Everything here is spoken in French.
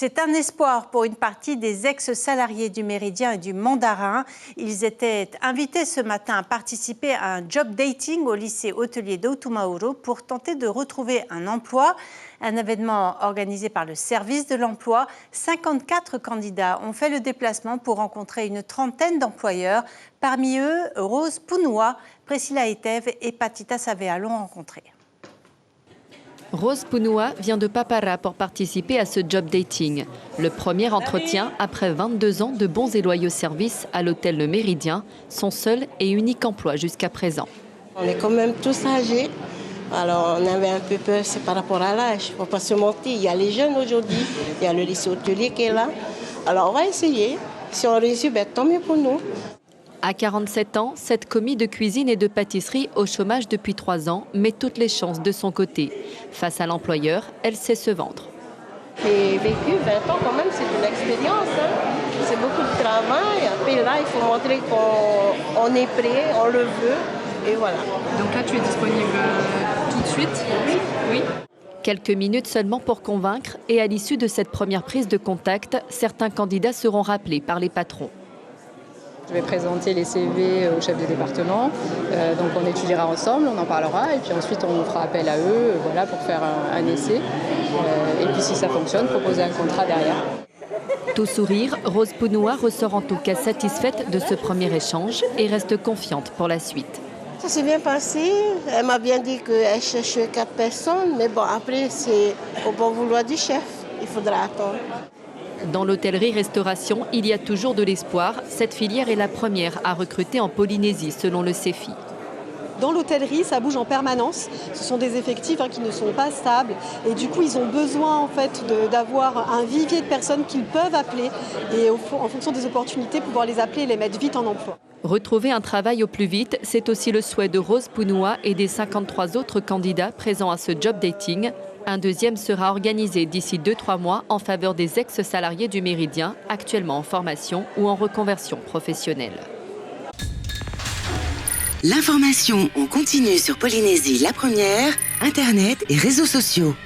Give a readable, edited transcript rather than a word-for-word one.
C'est un espoir pour une partie des ex-salariés du Méridien et du Mandarin. Ils étaient invités ce matin à participer à un job dating au lycée hôtelier d'Outumauro pour tenter de retrouver un emploi. Un événement organisé par le service de l'emploi. 54 candidats ont fait le déplacement pour rencontrer une trentaine d'employeurs. Parmi eux, Rose Pounoua, Priscilla Etev et Patita Savea l'ont rencontré. Rose Pounoua vient de Papara pour participer à ce job dating. Le premier entretien après 22 ans de bons et loyaux services à l'hôtel Le Méridien, son seul et unique emploi jusqu'à présent. On est quand même tous âgés. Alors on avait un peu peur, c'est par rapport à l'âge. Il ne faut pas se mentir, il y a les jeunes aujourd'hui, il y a le lycée hôtelier qui est là. Alors on va essayer. Si on réussit, tant mieux pour nous. À 47 ans, cette commis de cuisine et de pâtisserie au chômage depuis 3 ans met toutes les chances de son côté. Face à l'employeur, elle sait se vendre. J'ai vécu 20 ans quand même, c'est une expérience. C'est beaucoup de travail. Après là, il faut montrer qu'on est prêt, on le veut. Et voilà. Donc là, tu es disponible tout de suite? Oui. Quelques minutes seulement pour convaincre et à l'issue de cette première prise de contact, certains candidats seront rappelés par les patrons. Je vais présenter les CV au chef de département, donc on étudiera ensemble, on en parlera et puis ensuite on fera appel à eux pour faire un essai. Et puis si ça fonctionne, proposer un contrat derrière. Tout sourire, Rose Pounoua ressort en tout cas satisfaite de ce premier échange et reste confiante pour la suite. Ça s'est bien passé. Elle m'a bien dit qu'elle cherche 4 personnes, mais bon, après c'est au bon vouloir du chef, il faudra attendre. Dans l'hôtellerie-restauration, il y a toujours de l'espoir. Cette filière est la première à recruter en Polynésie, selon le CEFI. Dans l'hôtellerie, ça bouge en permanence. Ce sont des effectifs qui ne sont pas stables. Et du coup, ils ont besoin en fait, d'avoir un vivier de personnes qu'ils peuvent appeler. Et en fonction des opportunités, pouvoir les appeler et les mettre vite en emploi. Retrouver un travail au plus vite, c'est aussi le souhait de Rose Pounoua et des 53 autres candidats présents à ce job dating. Un deuxième sera organisé d'ici 2-3 mois en faveur des ex-salariés du Méridien, actuellement en formation ou en reconversion professionnelle. L'information en continu sur Polynésie la première, Internet et réseaux sociaux.